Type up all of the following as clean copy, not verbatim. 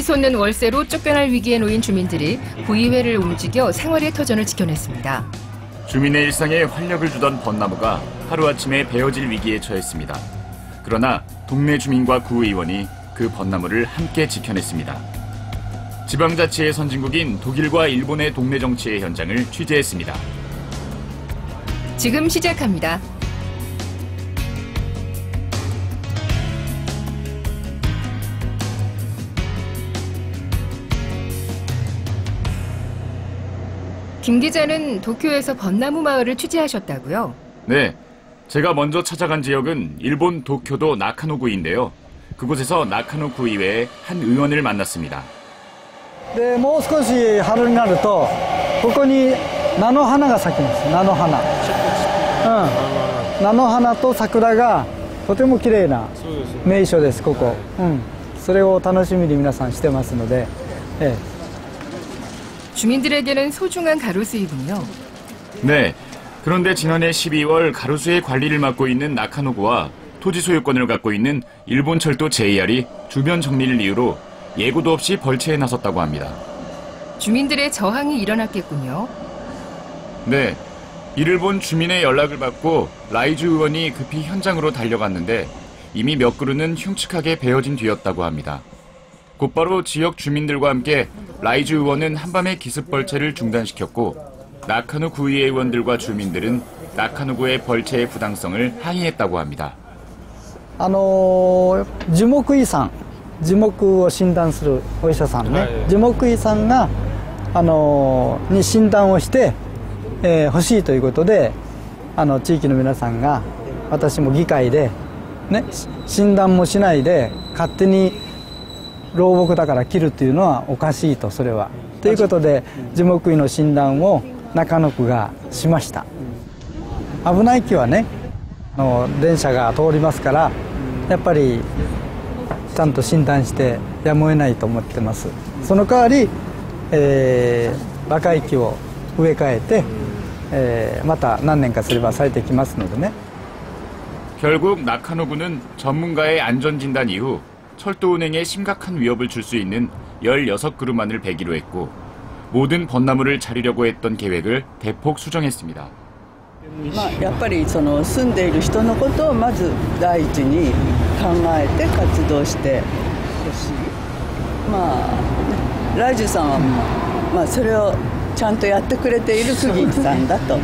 치솟는 월세로 쫓겨날 위기에 놓인 주민들이 구의회를 움직여 생활의 터전을 지켜냈습니다. 주민의 일상에 활력을 주던 벚나무가 하루아침에 베어질 위기에 처했습니다. 그러나 동네 주민과 구의원이 그 벚나무를 함께 지켜냈습니다. 지방자치의 선진국인 독일과 일본의 동네 정치의 현장을 취재했습니다. 지금 시작합니다. 김 기자는 도쿄에서 벚나무 마을을 취재하셨다고요? 네, 제가 먼저 찾아간 지역은 일본 도쿄도 나카노구인데요. 그곳에서 나카노 구의회의 한 의원을 만났습니다. 네, もう少し春になるとここに菜の花が咲きます。菜の花。菜の花と桜がとても綺麗な名所ですここ。それを楽しみに皆さんしてますので。 주민들에게는 소중한 가로수이군요. 네, 그런데 지난해 12월 가로수의 관리를 맡고 있는 나카노구와 토지 소유권을 갖고 있는 일본 철도 JR이 주변 정리를 이유로 예고도 없이 벌채에 나섰다고 합니다. 주민들의 저항이 일어났겠군요. 네, 이를 본 주민의 연락을 받고 라이즈 의원이 급히 현장으로 달려갔는데 이미 몇 그루는 흉측하게 베어진 뒤였다고 합니다. 곧바로 지역 주민들과 함께 라이즈 의원은 한밤에 기습벌채를 중단시켰고 나카노 구의회 의원들과 주민들은 나카노구의 벌채의 부당성을 항의했다고 합니다. 樹木医さん、樹木を診断するお医者さんね、樹木医さんがに診断をして、欲しいということで地域の皆さんが私も議会でね診断もしないで勝手に 老木だから切るというのはおかしいとそれはということで樹木医の診断を中野区がしました。危ない木はね電車が通りますからやっぱりちゃんと診断してやむを得ないと思ってます。その代わり、若い木を植え替えて、また何年かすれば咲いてきますのでね。 결국 나카노구는 전문가의 안전진단 이후 철도 운행에 심각한 위협을 줄 수 있는 16그루만을 베기로 했고 모든 벚나무를 자르려고 했던 계획을 대폭 수정했습니다. やっぱりその住んでいる人のことをまず第一に考えて活動してほしい。ライジュさんはそれをちゃんとやってくれている区議員さんだと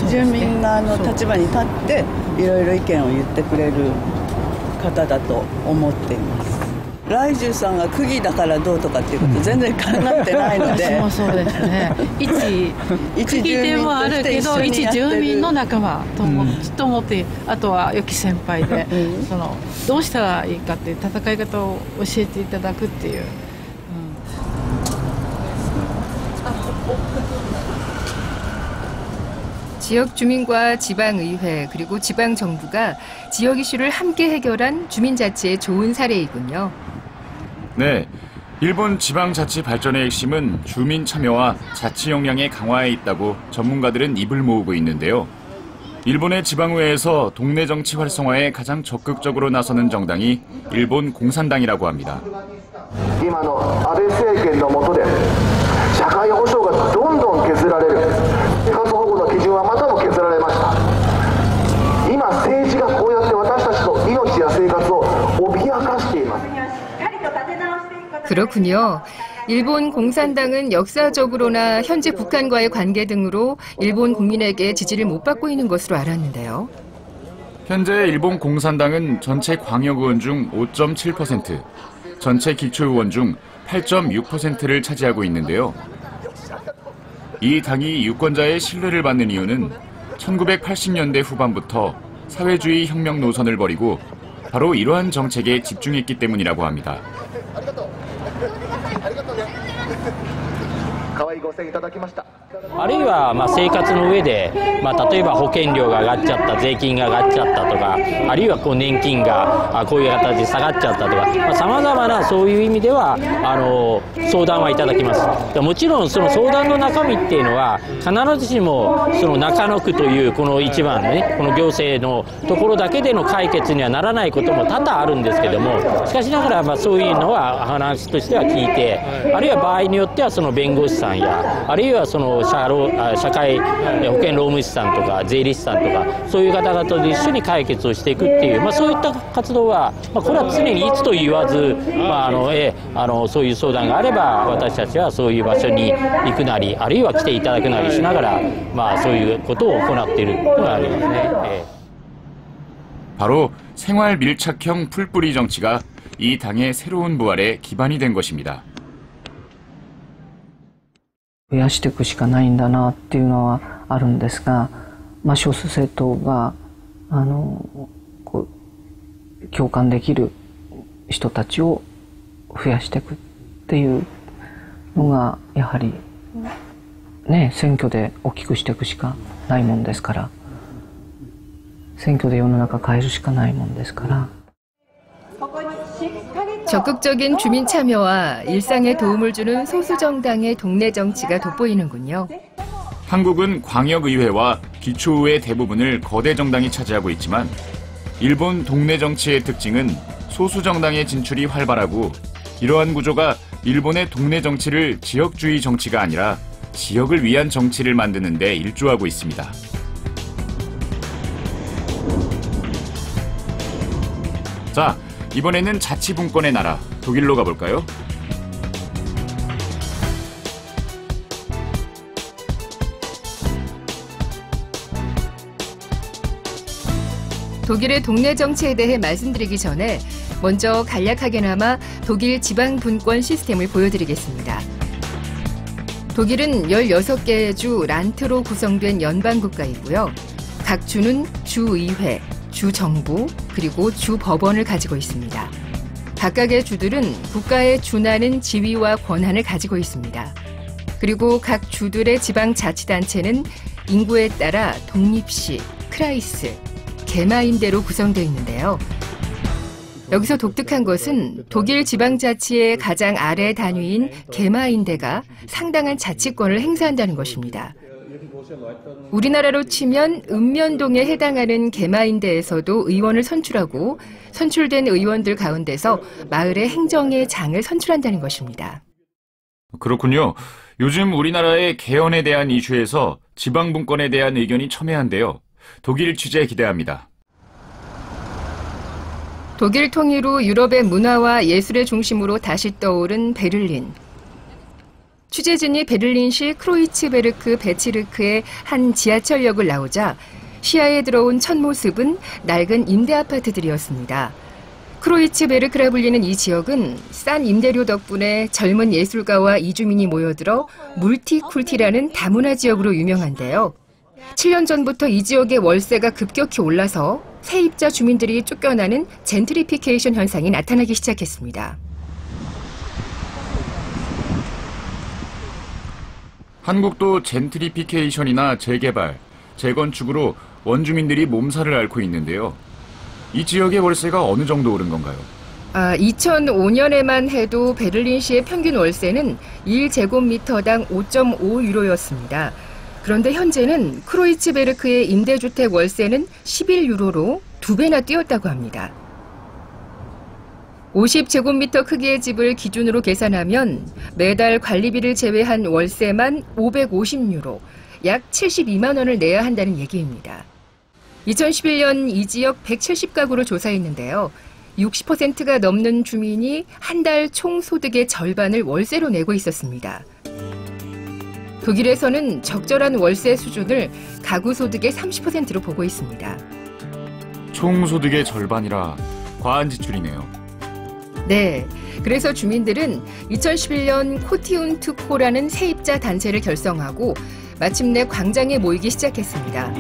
住民側の立場に立っていろいろ意見を言ってくれる方だと思っています。 ライジュさんが区議だからどうとかっていうこと全然考えてないので、そうですね。一区議でもあるけど、一住民の仲間と思って、あとは良き先輩で、どうしたらいいかっていう戦い方を教えていただくっていう。 지역 주민과 지방의회 그리고 지방정부가 지역 이슈를 함께 해결한 주민자치의 좋은 사례이군요. 네, 일본 지방자치 발전의 핵심은 주민 참여와 자치 역량의 강화에 있다고 전문가들은 입을 모으고 있는데요. 일본의 지방의회에서 동네 정치 활성화에 가장 적극적으로 나서는 정당이 일본 공산당이라고 합니다. 今の安倍政権の下で社会保障がどんどん削られる生活保護の基準はまたも削られました。今政治がこうやって私たちの命や生活を脅かしています。 그렇군요. 일본 공산당은 역사적으로나 현재 북한과의 관계 등으로 일본 국민에게 지지를 못 받고 있는 것으로 알았는데요. 현재 일본 공산당은 전체 광역의원 중 5.7%, 전체 기초의원 중 8.6%를 차지하고 있는데요. 이 당이 유권자의 신뢰를 받는 이유는 1980년대 후반부터 사회주의 혁명 노선을 벌이고 바로 이러한 정책에 집중했기 때문이라고 합니다. 選いただきました。あるいは生活の上で、例えば保険料が上がっちゃった、税金が上がっちゃったとか、あるいは年金がこういう形で下がっちゃったとか、さまざまなそういう意味では相談はいただきます。もちろんその相談の中身っていうのは必ずしもその中野区というこの一番のね、この行政のところだけでの解決にはならないことも多々あるんですけども、しかしながらそういうのは話としては聞いて、あるいは場合によってはその弁護士さんや、あるいはその社会保険労務士さんとか税理士さんとか、そういう方々と一緒に解決をしていくっていう、そういった活動は、これは常にいつと言わず、そういう相談があれば私たちはそういう場所に行くなり、あるいは来ていただくなりしながら、そういうことを行っているのがありますね。바로 생활 밀착형 풀뿌리 정치가 이 당의 새로운 부활의 기반이 된 것입니다. 増やしていくしかないんだなっていうのはあるんですが、少数政党が共感できる人たちを増やしていくっていうのがやはりね、選挙で大きくしていくしかないもんですから、選挙で世の中変えるしかないもんですから。 적극적인 주민 참여와 일상에 도움을 주는 소수 정당의 동네 정치가 돋보이는군요. 한국은 광역의회와 기초의회 대부분을 거대 정당이 차지하고 있지만 일본 동네 정치의 특징은 소수 정당의 진출이 활발하고, 이러한 구조가 일본의 동네 정치를 지역주의 정치가 아니라 지역을 위한 정치를 만드는 데 일조하고 있습니다. 자, 이번에는 자치분권의 나라, 독일로 가볼까요? 독일의 동네 정치에 대해 말씀드리기 전에 먼저 간략하게나마 독일 지방분권 시스템을 보여드리겠습니다. 독일은 16개의 주 란트로 구성된 연방국가이고요. 각 주는 주의회, 주정부, 그리고 주법원을 가지고 있습니다. 각각의 주들은 국가에 준하는 지위와 권한을 가지고 있습니다. 그리고 각 주들의 지방자치단체는 인구에 따라 독립시, 크라이스, 게마인대로 구성되어 있는데요. 여기서 독특한 것은 독일 지방자치의 가장 아래 단위인 게마인대가 상당한 자치권을 행사한다는 것입니다. 우리나라로 치면 읍면동에 해당하는 게마인대에서도 의원을 선출하고 선출된 의원들 가운데서 마을의 행정의 장을 선출한다는 것입니다. 그렇군요. 요즘 우리나라의 개헌에 대한 이슈에서 지방분권에 대한 의견이 첨예한데요. 독일 취재 기대합니다. 독일 통일 후 유럽의 문화와 예술의 중심으로 다시 떠오른 베를린. 취재진이 베를린시 크로이츠베르크 베치르크의 한 지하철역을 나오자 시야에 들어온 첫 모습은 낡은 임대 아파트들이었습니다. 크로이츠베르크라 불리는 이 지역은 싼 임대료 덕분에 젊은 예술가와 이주민이 모여들어 물티쿨티라는 다문화 지역으로 유명한데요. 7년 전부터 이 지역의 월세가 급격히 올라서 세입자 주민들이 쫓겨나는 젠트리피케이션 현상이 나타나기 시작했습니다. 한국도 젠트리피케이션이나 재개발, 재건축으로 원주민들이 몸살을 앓고 있는데요. 이 지역의 월세가 어느 정도 오른 건가요? 2005년에만 해도 베를린시의 평균 월세는 1제곱미터당 5.5유로였습니다. 그런데 현재는 크로이츠베르크의 임대주택 월세는 11유로로 2배나 뛰었다고 합니다. 50제곱미터 크기의 집을 기준으로 계산하면 매달 관리비를 제외한 월세만 550유로, 약 72만 원을 내야 한다는 얘기입니다. 2011년 이 지역 170가구를 조사했는데요. 60%가 넘는 주민이 한 달 총 소득의 절반을 월세로 내고 있었습니다. 독일에서는 적절한 월세 수준을 가구 소득의 30%로 보고 있습니다. 총 소득의 절반이라 과한 지출이네요. 네, 그래서 주민들은 2011년 코티운트코라는 세입자 단체를 결성하고 마침내 광장에 모이기 시작했습니다.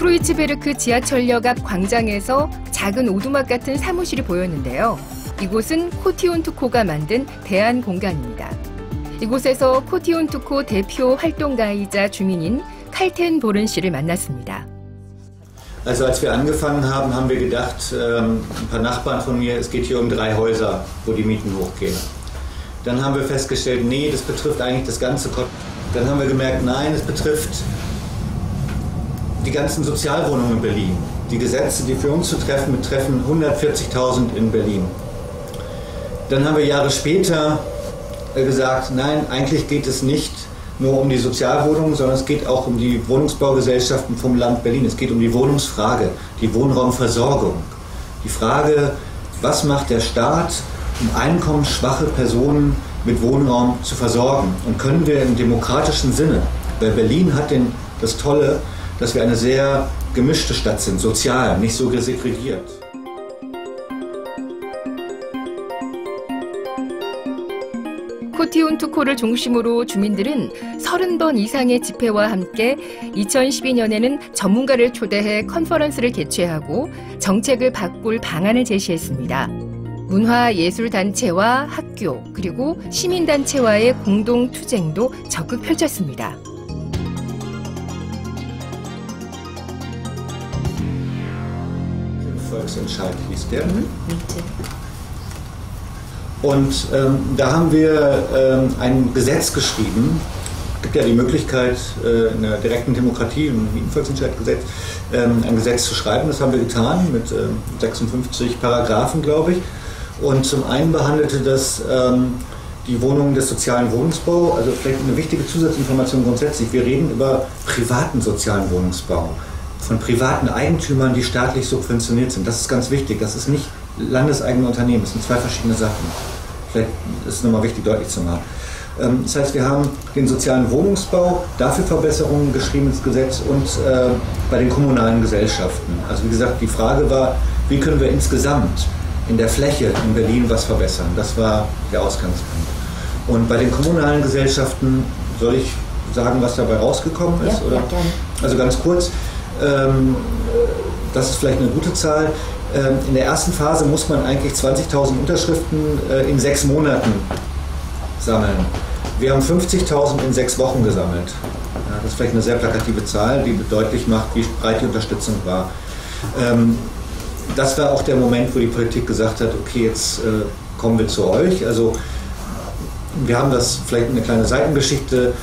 크로이츠베르크 지하철역 앞 광장에서 작은 오두막 같은 사무실이 보였는데요. 이곳은 코티온투코가 만든 대안 공간입니다. 이곳에서 코티온투코 대표 활동가이자 주민인 칼텐 보른 씨를 만났습니다. Also als wir angefangen haben, haben wir gedacht, ein paar Nachbarn von mir, es geht hier um 3 Häuser, wo die Mieten hochgehen. Dann haben wir festgestellt, nee, das betrifft eigentlich das ganze Kotten. Dann haben wir gemerkt, nein, es betrifft die ganzen Sozialwohnungen in Berlin. Die Gesetze, die für uns zu treffen, betreffen 140.000 in Berlin. Dann haben wir Jahre später gesagt, nein, eigentlich geht es nicht nur um die Sozialwohnungen, sondern es geht auch um die Wohnungsbaugesellschaften vom Land Berlin. Es geht um die Wohnungsfrage, die Wohnraumversorgung. Die Frage, was macht der Staat, um einkommensschwache Personen mit Wohnraum zu versorgen? Und können wir im demokratischen Sinne, weil Berlin hat das Tolle, dass wir eine sehr gemischte Stadt sind, sozial, nicht so segregiert. 코티온투코를 중심으로 주민들은 30번 이상의 집회와 함께 2012년에는 전문가를 초대해 컨퍼런스를 개최하고 정책을 바꿀 방안을 제시했습니다. 문화예술단체와 학교 그리고 시민단체와의 공동투쟁도 적극 펼쳤습니다. Volksentscheid hieß der. Und da haben wir ein Gesetz geschrieben. Es gibt ja die Möglichkeit, in einer direkten Demokratie, im Volksentscheidgesetz, ein Gesetz zu schreiben. Das haben wir getan mit 56 Paragraphen, glaube ich. Und zum einen behandelte das die Wohnungen des sozialen Wohnungsbau, also vielleicht eine wichtige Zusatzinformation grundsätzlich. Wir reden über privaten sozialen Wohnungsbau. Von privaten Eigentümern, die staatlich subventioniert sind. Das ist ganz wichtig. Das ist nicht landeseigene Unternehmen. Das sind 2 verschiedene Sachen. Vielleicht ist es nochmal wichtig, deutlich zu machen. Das heißt, wir haben den sozialen Wohnungsbau, dafür Verbesserungen geschrieben ins Gesetz und bei den kommunalen Gesellschaften. Also wie gesagt, die Frage war, wie können wir insgesamt in der Fläche in Berlin was verbessern? Das war der Ausgangspunkt. Und bei den kommunalen Gesellschaften, soll ich sagen, was dabei rausgekommen ist? Ja, oder? Ja, gerne. Also ganz kurz. Das ist vielleicht eine gute Zahl. In der ersten Phase muss man eigentlich 20.000 Unterschriften in 6 Monaten sammeln. Wir haben 50.000 in 6 Wochen gesammelt. Ja, das ist vielleicht eine sehr plakative Zahl, die deutlich macht, wie breit die Unterstützung war. Das war auch der Moment, wo die Politik gesagt hat, okay, jetzt kommen wir zu euch. Also wir haben das vielleicht eine kleine Seitengeschichte.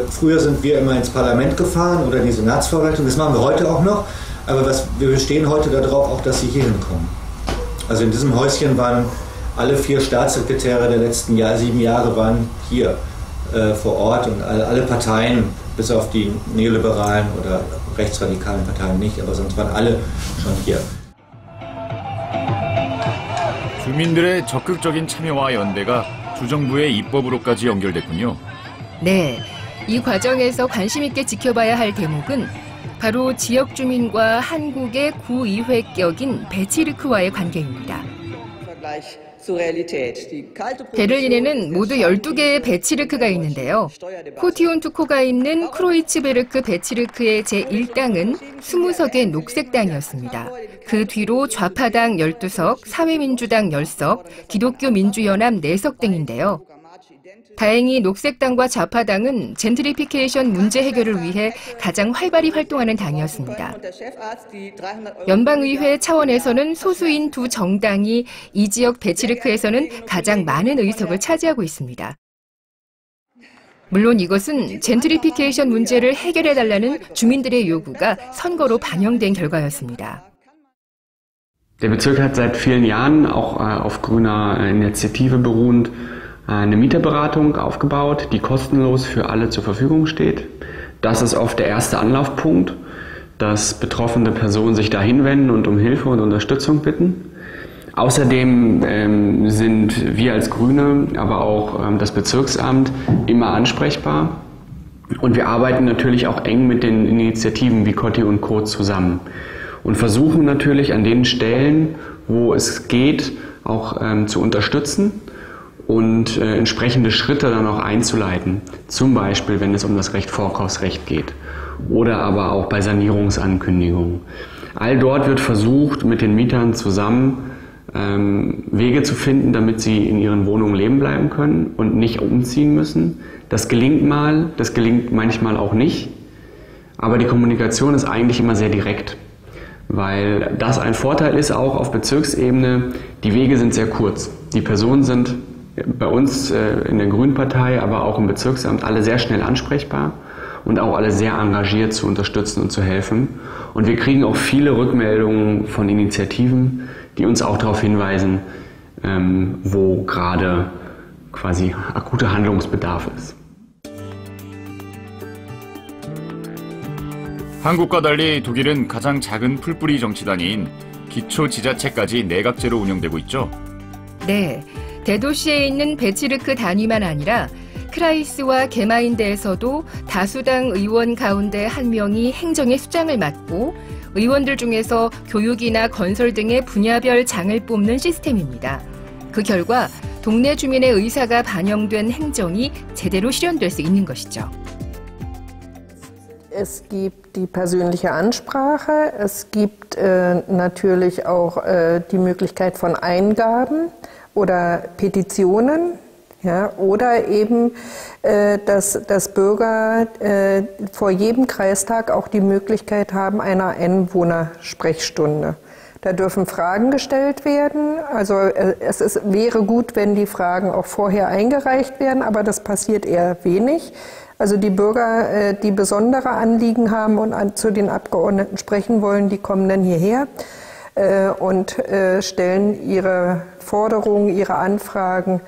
Früher sind wir immer ins Parlament gefahren oder in die Senatsverwaltung, das machen wir heute auch noch, aber wir bestehen heute darauf auch, dass sie hier hinkommen. Also in diesem Häuschen waren alle 4 Staatssekretäre der letzten 7 Jahre waren hier vor Ort und alle Parteien, bis auf die neoliberalen oder rechtsradikalen Parteien nicht, aber sonst waren alle schon hier. 주민들의 적극적인 참여와 연대가 주정부의 입법으로까지 연결됐군요. 네, 이 과정에서 관심 있게 지켜봐야 할 대목은 바로 지역 주민과 한국의 구의회격인 베치르크와의 관계입니다. 베를린에는 모두 12개의 베치르크가 있는데요. 코티온투코가 있는 크로이츠베르크 베치르크의 제1당은 20석의 녹색당이었습니다. 그 뒤로 좌파당 12석, 사회민주당 10석, 기독교민주연합 4석 등인데요. 다행히 녹색당과 좌파당은 젠트리피케이션 문제 해결을 위해 가장 활발히 활동하는 당이었습니다. 연방의회 차원에서는 소수인 2 정당이 이 지역 베치르크에서는 가장 많은 의석을 차지하고 있습니다. 물론 이것은 젠트리피케이션 문제를 해결해달라는 주민들의 요구가 선거로 반영된 결과였습니다. Der Bezirk hat seit vielen Jahren, auch auf grüner Initiative beruhend, eine Mieterberatung aufgebaut, die kostenlos für alle zur Verfügung steht. Das ist oft der erste Anlaufpunkt, dass betroffene Personen sich da hinwenden und um Hilfe und Unterstützung bitten. Außerdem sind wir als Grüne, aber auch das Bezirksamt immer ansprechbar. Und wir arbeiten natürlich auch eng mit den Initiativen wie Cotti und Co. zusammen und versuchen natürlich an den Stellen, wo es geht, auch zu unterstützen und entsprechende Schritte dann auch einzuleiten. Zum Beispiel, wenn es um das Vorkaufsrecht geht oder aber auch bei Sanierungsankündigungen. All dort wird versucht, mit den Mietern zusammen Wege zu finden, damit sie in ihren Wohnungen leben bleiben können und nicht umziehen müssen. Das gelingt mal, das gelingt manchmal auch nicht. Aber die Kommunikation ist eigentlich immer sehr direkt, weil das ein Vorteil ist, auch auf Bezirksebene. Die Wege sind sehr kurz. Die Personen sind bei uns in der Grünen Partei, aber auch im Bezirksamt alle sehr schnell ansprechbar und auch alle sehr engagiert zu unterstützen und zu helfen. Und wir kriegen auch viele Rückmeldungen von Initiativen, die uns auch darauf hinweisen, wo gerade quasi akuter Handlungsbedarf ist. 한국과 달리 독일은 가장 작은 풀뿌리 정치단위인 기초지자체까지 내각제로 운영되고 있죠. 네, 대도시에 있는 베치르크 단위만 아니라 크라이스와 게마인데에서도 다수당 의원 가운데 한 명이 행정의 수장을 맡고 의원들 중에서 교육이나 건설 등의 분야별 장을 뽑는 시스템입니다. 그 결과 동네 주민의 의사가 반영된 행정이 제대로 실현될 수 있는 것이죠. Es gibt die persönliche Ansprache, es gibt natürlich auch die Möglichkeit von Eingaben oder Petitionen, ja, oder eben, dass Bürger vor jedem Kreistag auch die Möglichkeit haben einer Einwohnersprechstunde. Da dürfen Fragen gestellt werden, also wäre gut, wenn die Fragen auch vorher eingereicht werden, aber das passiert eher wenig. Also die Bürger, die besondere Anliegen haben und zu den Abgeordneten sprechen wollen, die kommen dann hierher und stellen ihre Forderungen, ihre Anfragen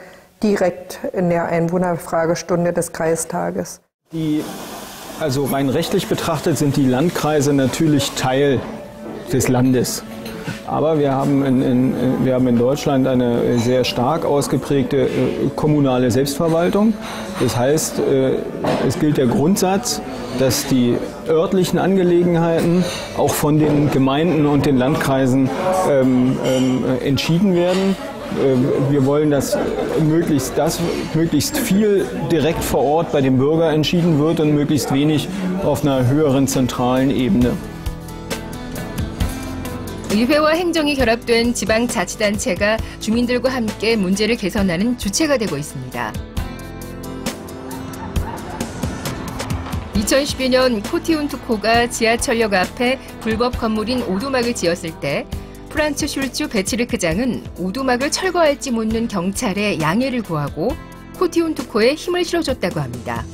direkt in der Einwohnerfragestunde des Kreistages. Also rein rechtlich betrachtet sind die Landkreise natürlich Teil des Landes. Aber wir haben in Deutschland eine sehr stark ausgeprägte kommunale Selbstverwaltung. Das heißt, es gilt der Grundsatz, dass die örtlichen Angelegenheiten auch von den Gemeinden und den Landkreisen entschieden werden. Wir wollen, dass möglichst viel direkt vor Ort bei dem Bürger entschieden wird und möglichst wenig auf einer höheren zentralen Ebene. 의회와 행정이 결합된 지방자치단체가 주민들과 함께 문제를 개선하는 주체가 되고 있습니다. 2012년 코티운투코가 지하철역 앞에 불법 건물인 오두막을 지었을 때 프란츠 슐츠 베치르크장은 오두막을 철거할지 묻는 경찰에 양해를 구하고 코티운투코에 힘을 실어줬다고 합니다.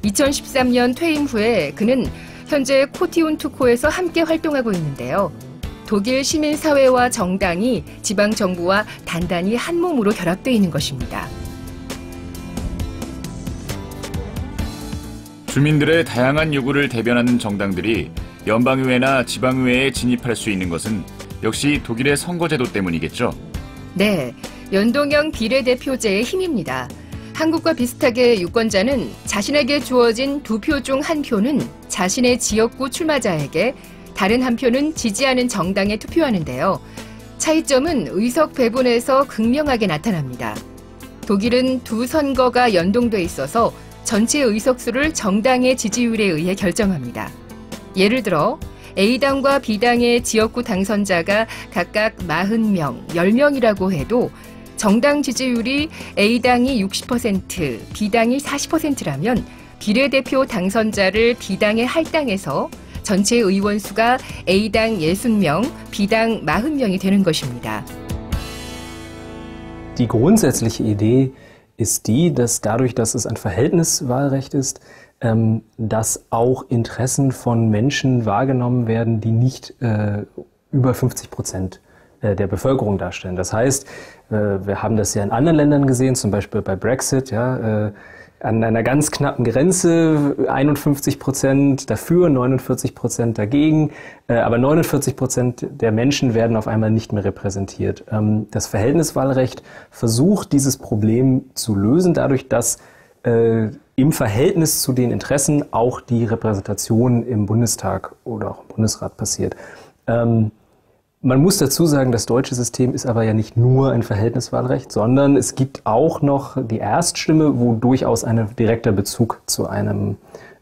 2013년 퇴임 후에 그는 현재 코티운투코에서 함께 활동하고 있는데요. 독일 시민사회와 정당이 지방정부와 단단히 한 몸으로 결합되어 있는 것입니다. 주민들의 다양한 요구를 대변하는 정당들이 연방의회나 지방의회에 진입할 수 있는 것은 역시 독일의 선거제도 때문이겠죠? 네, 연동형 비례대표제의 힘입니다. 한국과 비슷하게 유권자는 자신에게 주어진 2표 중 1표는 자신의 지역구 출마자에게, 다른 한 표는 지지하는 정당에 투표하는데요. 차이점은 의석 배분에서 극명하게 나타납니다. 독일은 두 선거가 연동돼 있어서 전체 의석수를 정당의 지지율에 의해 결정합니다. 예를 들어 A당과 B당의 지역구 당선자가 각각 40명, 10명이라고 해도 정당 지지율이 A당이 60%, B당이 40%라면 비례대표 당선자를 B당에 할당해서 전체 의원 수가 A당 60명, B당 40명이 되는 것입니다. Die grundsätzliche Idee ist die, dass dadurch, dass es ein Verhältniswahlrecht ist, dass auch Interessen von Menschen wahrgenommen werden, die nicht über 50% der Bevölkerung darstellen. Das heißt, wir haben das ja in anderen Ländern gesehen, zum Beispiel bei Brexit, ja, an einer ganz knappen Grenze 51% dafür, 49% dagegen, aber 49% der Menschen werden auf einmal nicht mehr repräsentiert. Das Verhältniswahlrecht versucht, dieses Problem zu lösen, dadurch, dass im Verhältnis zu den Interessen auch die Repräsentation im Bundestag oder auch im Bundesrat passiert. Man muss dazu sagen, das deutsche System ist aber ja nicht nur ein Verhältniswahlrecht, sondern es gibt auch noch die Erststimme, wo durchaus ein direkter Bezug zu einem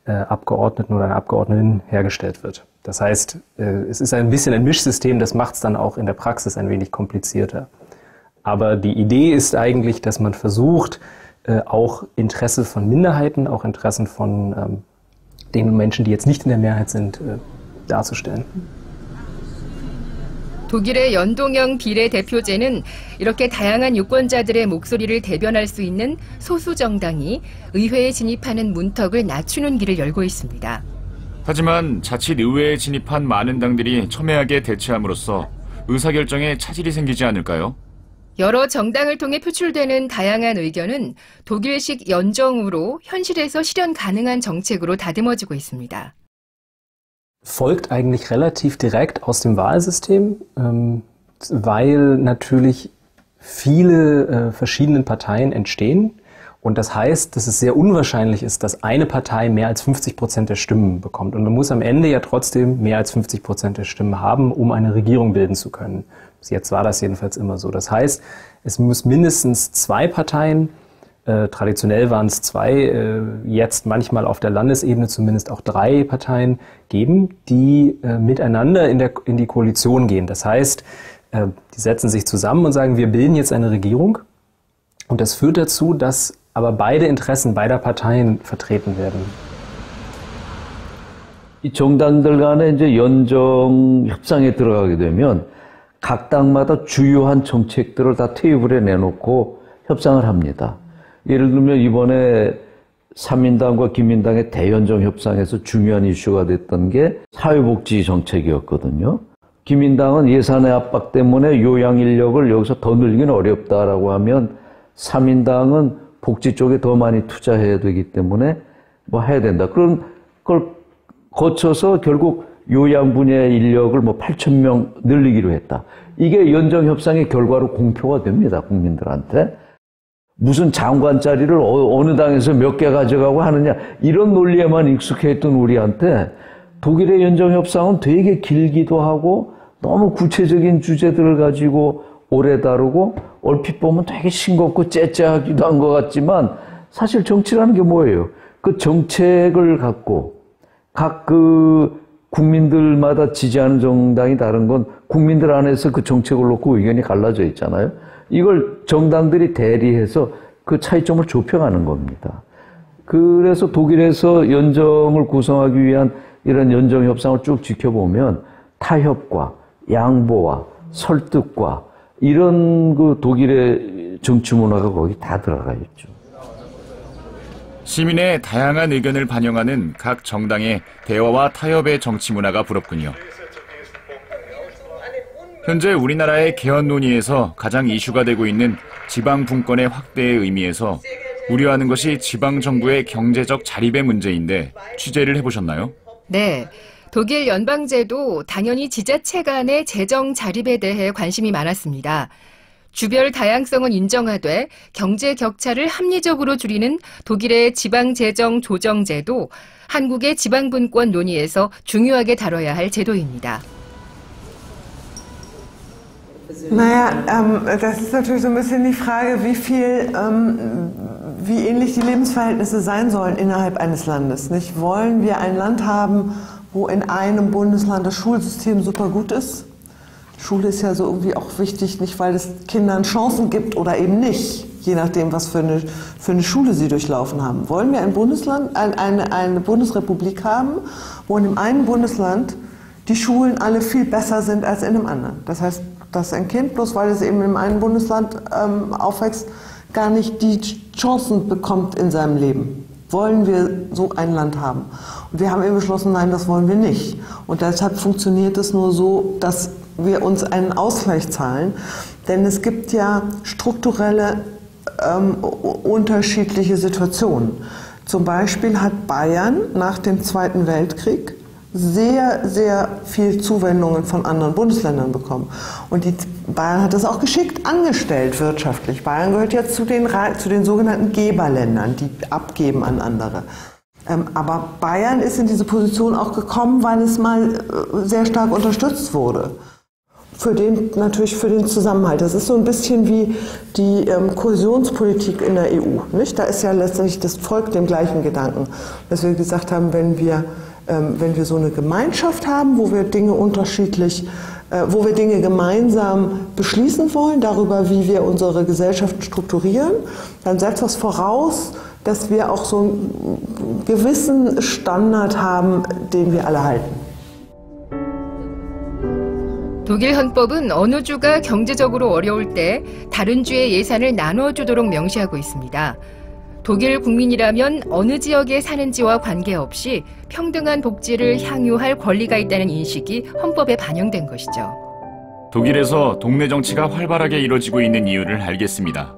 Abgeordneten oder einer Abgeordneten hergestellt wird. Das heißt, es ist ein bisschen ein Mischsystem, das macht es dann auch in der Praxis ein wenig komplizierter. Aber die Idee ist eigentlich, dass man versucht, auch Interesse von Minderheiten, auch Interessen von den Menschen, die jetzt nicht in der Mehrheit sind, darzustellen. 독일의 연동형 비례대표제는 이렇게 다양한 유권자들의 목소리를 대변할 수 있는 소수 정당이 의회에 진입하는 문턱을 낮추는 길을 열고 있습니다. 하지만 자칫 의회에 진입한 많은 당들이 첨예하게 대치함으로써 의사결정에 차질이 생기지 않을까요? 여러 정당을 통해 표출되는 다양한 의견은 독일식 연정으로 현실에서 실현 가능한 정책으로 다듬어지고 있습니다. Folgt eigentlich relativ direkt aus dem Wahlsystem, weil natürlich viele verschiedene Parteien entstehen. Und das heißt, dass es sehr unwahrscheinlich ist, dass eine Partei mehr als 50% der Stimmen bekommt. Und man muss am Ende ja trotzdem mehr als 50% der Stimmen haben, um eine Regierung bilden zu können. Bis jetzt war das jedenfalls immer so. Das heißt, es muss mindestens 2 Parteien, traditionell waren es 2, jetzt manchmal auf der Landesebene zumindest auch 3 Parteien geben, die miteinander in die Koalition gehen. Das heißt, die setzen sich zusammen und sagen, wir bilden jetzt eine Regierung. Und das führt dazu, dass aber beide Interessen beider Parteien vertreten werden. 이 정당들 간에 이제 연정 협상에 들어가게 되면 각 당마다 주요한 정책들을 다 테이블에 내놓고 협상을 합니다. 예를 들면 이번에 삼인당과 기민당의 대연정 협상에서 중요한 이슈가 됐던 게 사회복지 정책이었거든요. 기민당은 예산의 압박 때문에 요양 인력을 여기서 더 늘리기는 어렵다라고 하면 삼인당은 복지 쪽에 더 많이 투자해야 되기 때문에 뭐 해야 된다. 그런 걸 거쳐서 결국 요양 분야의 인력을 뭐 8,000명 늘리기로 했다. 이게 연정 협상의 결과로 공표가 됩니다, 국민들한테. 무슨 장관 자리를 어느 당에서 몇 개 가져가고 하느냐 이런 논리에만 익숙했던 우리한테 독일의 연정 협상은 되게 길기도 하고 너무 구체적인 주제들을 가지고 오래 다루고 얼핏 보면 되게 싱겁고 째째하기도 한 것 같지만 사실 정치라는 게 뭐예요? 그 정책을 갖고 각 그 국민들마다 지지하는 정당이 다른 건 국민들 안에서 그 정책을 놓고 의견이 갈라져 있잖아요. 이걸 정당들이 대리해서 그 차이점을 좁혀가는 겁니다. 그래서 독일에서 연정을 구성하기 위한 이런 연정 협상을 쭉 지켜보면 타협과 양보와 설득과 이런 그 독일의 정치 문화가 거기 다 들어가 있죠. 시민의 다양한 의견을 반영하는 각 정당의 대화와 타협의 정치 문화가 부럽군요. 현재 우리나라의 개헌 논의에서 가장 이슈가 되고 있는 지방 분권의 확대의 의미에서 우려하는 것이 지방정부의 경제적 자립의 문제인데 취재를 해보셨나요? 네. 독일 연방제도 당연히 지자체 간의 재정 자립에 대해 관심이 많았습니다. 주별 다양성은 인정하되 경제 격차를 합리적으로 줄이는 독일의 지방재정 조정제도, 한국의 지방분권 논의에서 중요하게 다뤄야 할 제도입니다. Naja, das ist natürlich so ein bisschen die Frage, wie ähnlich die Lebensverhältnisse sein sollen innerhalb eines Landes. Nicht? Wollen wir ein Land haben, wo in einem Bundesland das Schulsystem super gut ist? Schule ist ja so irgendwie auch wichtig, nicht weil es Kindern Chancen gibt oder eben nicht, je nachdem, was für eine Schule sie durchlaufen haben. Wollen wir ein Bundesland, eine Bundesrepublik haben, wo in dem einen Bundesland die Schulen alle viel besser sind als in dem anderen? Das heißt, dass ein Kind, bloß weil es eben in einem Bundesland aufwächst, gar nicht die Chancen bekommt in seinem Leben. Wollen wir so ein Land haben? Und wir haben eben beschlossen, nein, das wollen wir nicht. Und deshalb funktioniert es nur so, dass wir uns einen Ausgleich zahlen. Denn es gibt ja strukturelle unterschiedliche Situationen. Zum Beispiel hat Bayern nach dem Zweiten Weltkrieg sehr, sehr viel Zuwendungen von anderen Bundesländern bekommen. Und Bayern hat das auch geschickt angestellt wirtschaftlich. Bayern gehört jetzt zu den sogenannten Geberländern, die abgeben an andere. Aber Bayern ist in diese Position auch gekommen, weil es mal sehr stark unterstützt wurde. natürlich für den Zusammenhalt. Das ist so ein bisschen wie die Kohäsionspolitik in der EU. Nicht? Da ist ja letztendlich das Volk dem gleichen Gedanken. Dass wir gesagt haben, wenn wir so eine Gemeinschaft haben, wo wir Dinge wo wir Dinge gemeinsam beschließen wollen, darüber, wie wir unsere Gesellschaften strukturieren, dann setzt das voraus, dass wir auch so einen gewissen Standard haben, den wir alle halten. 독일 헌법은 어느 주가 경제적으로 어려울 때 다른 주의 예산을 나눠주도록 명시하고 있습니다. 독일 국민이라면 어느 지역에 사는지와 관계없이 평등한 복지를 향유할 권리가 있다는 인식이 헌법에 반영된 것이죠. 독일에서 동네 정치가 활발하게 이뤄지고 있는 이유를 알겠습니다.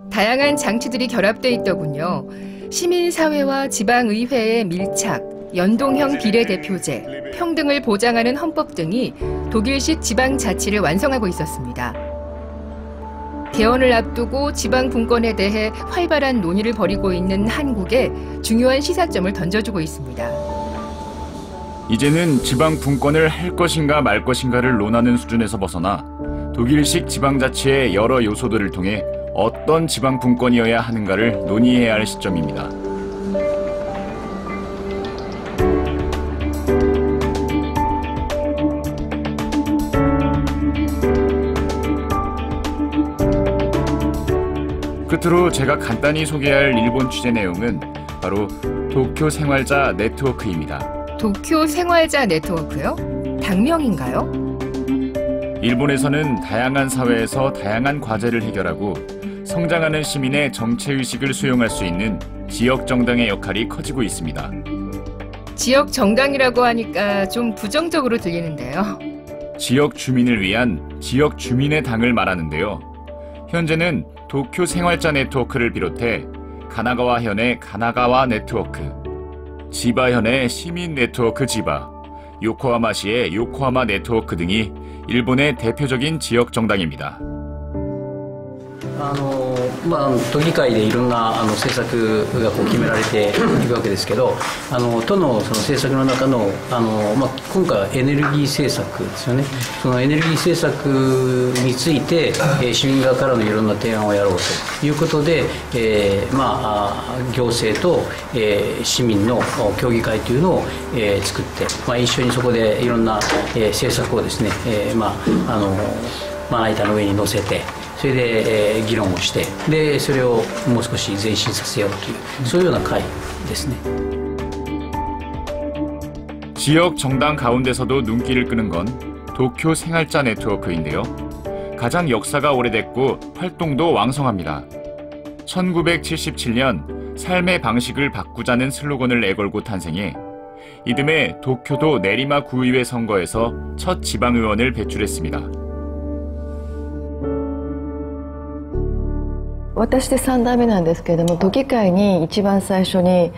다양한 장치들이 결합돼 있더군요. 시민사회와 지방의회의 밀착, 연동형 비례대표제, 평등을 보장하는 헌법 등이 독일식 지방자치를 완성하고 있었습니다. 개헌을 앞두고 지방 분권에 대해 활발한 논의를 벌이고 있는 한국에 중요한 시사점을 던져주고 있습니다. 이제는 지방 분권을 할 것인가 말 것인가를 논하는 수준에서 벗어나 독일식 지방자치의 여러 요소들을 통해 어떤 지방 분권이어야 하는가를 논의해야 할 시점입니다. 끝으로 제가 간단히 소개할 일본 취재 내용은 바로 도쿄 생활자 네트워크입니다. 도쿄 생활자 네트워크요? 당명인가요? 일본에서는 다양한 사회에서 다양한 과제를 해결하고 성장하는 시민의 정체의식을 수용할 수 있는 지역 정당의 역할이 커지고 있습니다. 지역 정당이라고 하니까 좀 부정적으로 들리는데요. 지역 주민을 위한 지역 주민의 당을 말하는데요. 현재는 도쿄 생활자 네트워크를 비롯해 가나가와현의 가나가와 네트워크, 지바현의 시민 네트워크 지바, 요코하마시의 요코하마 네트워크 등이 일본의 대표적인 지역 정당입니다. 都議会でいろんな政策が決められていくわけですけど、都のその政策の中の今回はエネルギー政策ですよね。そのエネルギー政策について市民側からのいろんな提案をやろうということで、行政と市民の協議会というのを作って、一緒にそこでいろんな政策をですね、まな板の上に乗せて。それで議論をして、でそれをもう少し前進させようというそういうような会ですね。 지역 정당 가운데서도 눈길을 끄는 건 도쿄 생활자 네트워크인데요. 가장 역사가 오래됐고 활동도 왕성합니다. 1977년 삶의 방식을 바꾸자는 슬로건을 내걸고 탄생해 이듬해 도쿄도 내리마 구의회 선거에서 첫 지방의원을 배출했습니다. 私で3代目なんですけれども、都議会に一番最初に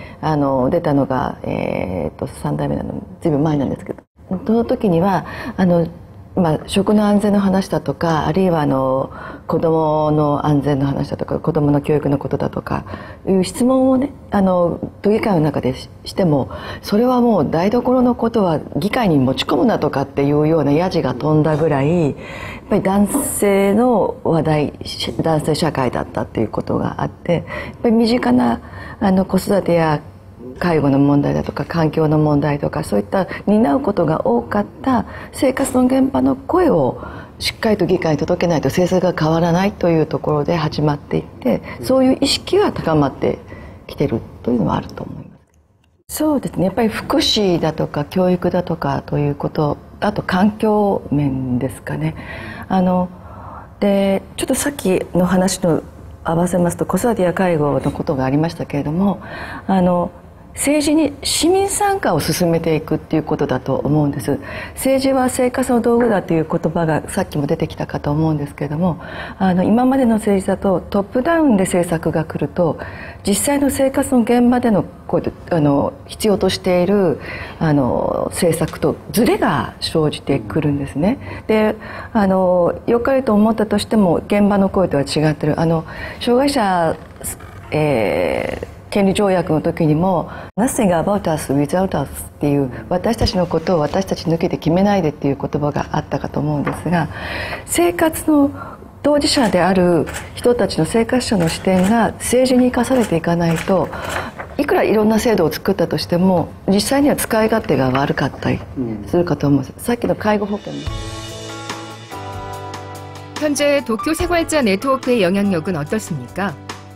出たのが、3代目なのずいぶん前なんですけど、その時には食の安全の話だとか、あるいは子どもの安全の話だとか、子どもの教育のことだとかいう質問をね、都議会の中でしても、それはもう台所のことは議会に持ち込むなとかっていうようなヤジが飛んだぐらい、やっぱり男性の話題、男性社会だったっていうことがあって、やっぱり身近な子育てや介護の問題だとか環境の問題とか、そういった担うことが多かった生活の現場の声をしっかりと議会に届けないと政策が変わらないというところで始まっていって、そういう意識が高まってきてるというのはあると思います。そうですね、やっぱり福祉だとか教育だとかということ、あと環境面ですかね。でちょっとさっきの話と合わせますと、子育てや介護のことがありましたけれども、政治に市民参加を進めていくっていうことだと思うんです。政治は生活の道具だという言葉がさっきも出てきたかと思うんですけれども、今までの政治だとトップダウンで政策が来ると、実際の生活の現場での必要としている政策とズレが生じてくるんですね。で良かれと思ったとしても現場の声とは違ってる。障害者権利条約の時にも Nothing about us without us っていう私たちのことを私たち抜きで決めないでっていう言葉があったかと思うんですが、生活の当事者である人たちの生活者の視点が政治に生かされていかないと、いくらいろんな制度を作ったとしても実際には使い勝手が悪かったりするかと思うんです。さっきの介護保険 현재 도쿄 생활자 네트워크의 영향력은 어떻습니까?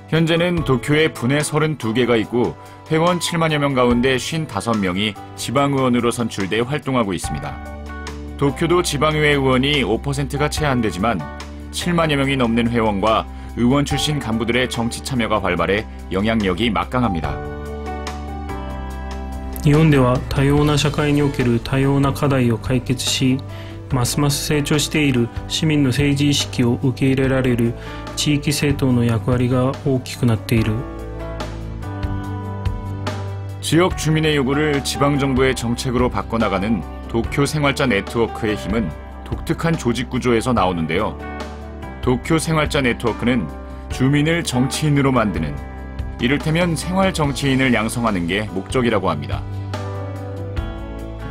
현재는 도쿄에 분회 32개가 있고 회원 7만여 명 가운데 55명이 지방의원으로 선출돼 활동하고 있습니다. 도쿄도 지방의회 의원이 5%가 채 안 되지만 7만여 명이 넘는 회원과 의원 출신 간부들의 정치 참여가 활발해 영향력이 막강합니다. 日本では多様な社会における多様な課題を解決し、ますます成長している市民の政治意識を受け入れられる地域政党の役割が大きくなっている。 지역 주민의 요구를 지방정부의 정책으로 바꿔나가는 도쿄 생활자 네트워크의 힘은 독특한 조직 구조에서 나오는데요. 도쿄 생활자 네트워크는 주민을 정치인으로 만드는, 이를테면 생활 정치인을 양성하는 게 목적이라고 합니다.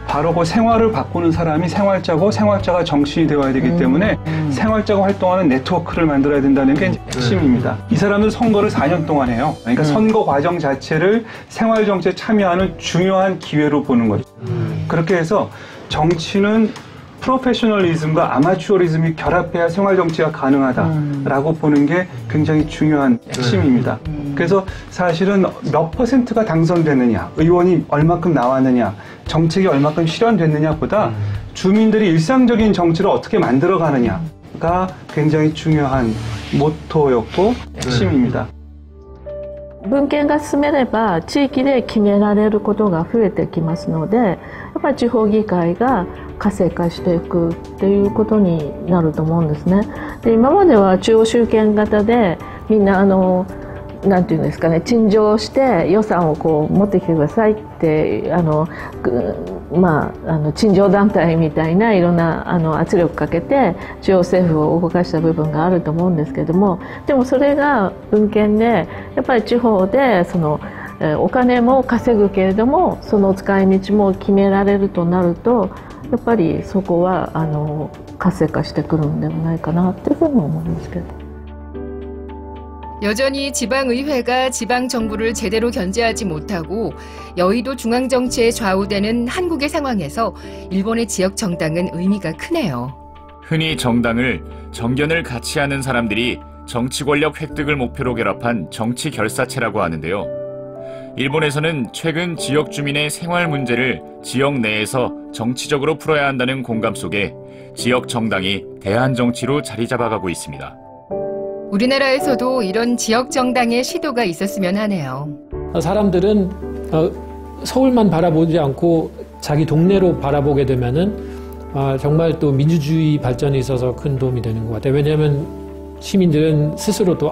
바로 그 생활을 바꾸는 사람이 생활자고 생활자가 정치인이 되어야 되기 때문에 생활자가 활동하는 네트워크를 만들어야 된다는 게 핵심입니다. 이 사람들 선거를 4년 동안 해요. 그러니까 선거 과정 자체를 생활 정치에 참여하는 중요한 기회로 보는 거죠. 그렇게 해서 정치는 프로페셔널리즘과 아마추어리즘이 결합해야 생활 정치가 가능하다라고 보는 게 굉장히 중요한 핵심입니다. 그래서 사실은 몇 퍼센트가 당선되느냐, 의원이 얼마큼 나왔느냐, 정책이 얼마큼 실현됐느냐보다 주민들이 일상적인 정치를 어떻게 만들어가느냐가 굉장히 중요한 모토였고 핵심입니다. 文献が進めれば地域で決められることが増えてきますので、やっぱり地方議会が活性化していくっていうことになると思うんですね。で、今までは中央集権型でみんななんていうんですかね、陳情して予算をこう持ってきてくださいって陳情団体みたいないろんな圧力かけて中央政府を動かした部分があると思うんですけども、でもそれが文献でやっぱり地方でお金も稼ぐけれどもその使い道も決められるとなると、やっぱりそこは活性化してくるんではないかなっていうふうに思いますけど。 여전히 지방의회가 지방정부를 제대로 견제하지 못하고 여의도 중앙정치에 좌우되는 한국의 상황에서 일본의 지역 정당은 의미가 크네요. 흔히 정당을 정견을 같이 하는 사람들이 정치 권력 획득을 목표로 결합한 정치 결사체라고 하는데요. 일본에서는 최근 지역 주민의 생활 문제를 지역 내에서 정치적으로 풀어야 한다는 공감 속에 지역 정당이 대한 정치로 자리 잡아가고 있습니다. 우리나라에서도 이런 지역 정당의 시도가 있었으면 하네요. 사람들은 서울만 바라보지 않고 자기 동네로 바라보게 되면은 정말 또 민주주의 발전에 있어서 큰 도움이 되는 것 같아요. 왜냐하면 시민들은 스스로도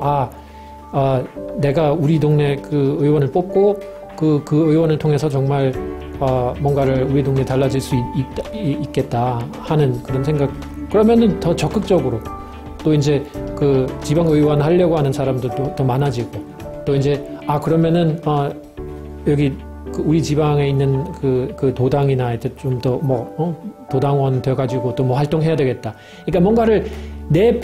내가 우리 동네 그 의원을 뽑고 그 의원을 통해서 정말 뭔가를 우리 동네에 달라질 수 있겠다 하는 그런 생각. 그러면은 더 적극적으로 또 이제 그 지방의원 하려고 하는 사람들도 더 많아지고 또 이제 그러면은 여기 그 우리 지방에 있는 그 도당이나 좀 더 도당원 돼가지고 또 뭐 활동해야 되겠다. 그러니까 뭔가를 내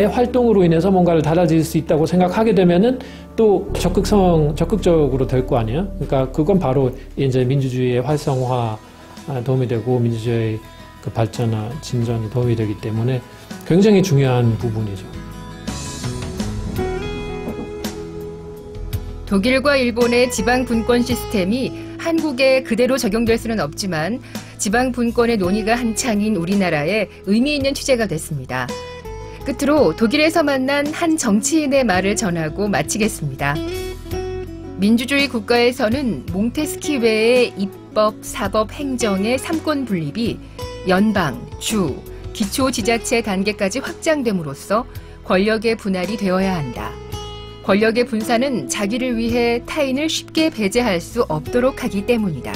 활동으로 인해서 뭔가를 달라질 수 있다고 생각하게 되면은 또 적극적으로 될 거 아니에요. 그러니까 그건 바로 이제 민주주의의 활성화 도움이 되고 민주주의의 그 발전과 진전이 도움이 되기 때문에 굉장히 중요한 부분이죠. 독일과 일본의 지방 분권 시스템이 한국에 그대로 적용될 수는 없지만 지방 분권의 논의가 한창인 우리나라에 의미 있는 취재가 됐습니다. 끝으로 독일에서 만난 한 정치인의 말을 전하고 마치겠습니다. 민주주의 국가에서는 몽테스키 외의 입법, 사법, 행정의 3권 분립이 연방, 주, 기초지자체 단계까지 확장됨으로써 권력의 분할이 되어야 한다. 권력의 분산은 자기를 위해 타인을 쉽게 배제할 수 없도록 하기 때문이다.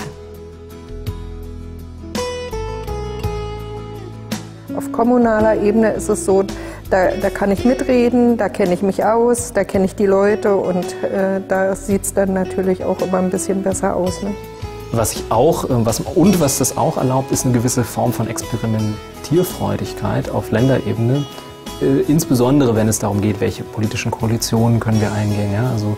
Auf kommunaler Ebene ist es so, Da kann ich mitreden, da kenne ich mich aus, da kenne ich die Leute und da sieht es dann natürlich auch immer ein bisschen besser aus. Ne? Was das auch erlaubt, ist eine gewisse Form von Experimentierfreudigkeit auf Länderebene. Insbesondere wenn es darum geht, welche politischen Koalitionen können wir eingehen. Ja? Also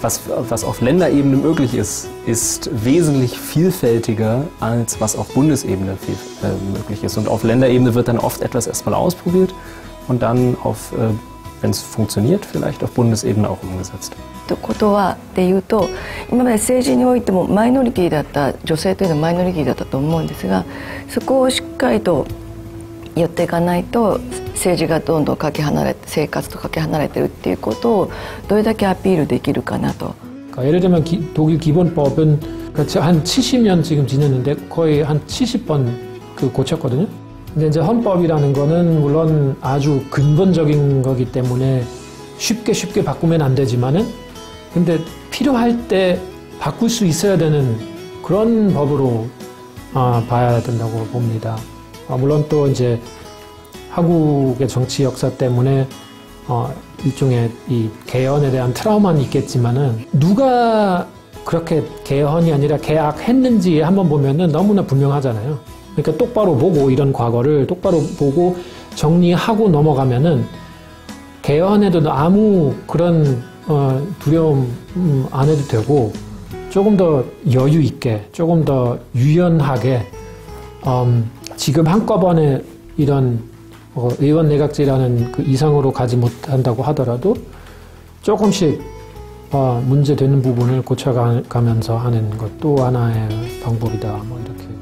was auf Länderebene möglich ist, ist wesentlich vielfältiger, als was auf Bundesebene möglich ist. Und auf Länderebene wird dann oft etwas erstmal ausprobiert und dann, wenn es funktioniert, vielleicht auf Bundesebene auch umgesetzt. ことはっていうと、今まで政治においてもマイノリティだった女性というのはマイノリティだったと思うんですが、そこをしっかりとやっていかないと政治がどんどんかけ離れて生活とかけ離れてるっていうことをどれだけアピールできるかなと. 예를 들면 독일 기본법은 한 70년 지금 지냈는데 거의 한 70번 고쳤거든요. 근데 이제 헌법이라는 거는 물론 아주 근본적인 거기 때문에 쉽게 바꾸면 안 되지만은 근데 필요할 때 바꿀 수 있어야 되는 그런 법으로 봐야 된다고 봅니다. 물론 또 이제 한국의 정치 역사 때문에 일종의 이 개헌에 대한 트라우마는 있겠지만은 누가 그렇게 개헌이 아니라 개악했는지 한번 보면은 너무나 분명하잖아요. 그러니까 똑바로 보고 이런 과거를 똑바로 보고 정리하고 넘어가면은 개헌에도 아무 그런 두려움 안 해도 되고 조금 더 여유 있게 조금 더 유연하게 지금 한꺼번에 이런 의원 내각제라는 그 이상으로 가지 못한다고 하더라도 조금씩 문제되는 부분을 고쳐가면서 하는 것도 하나의 방법이다. 뭐 이렇게.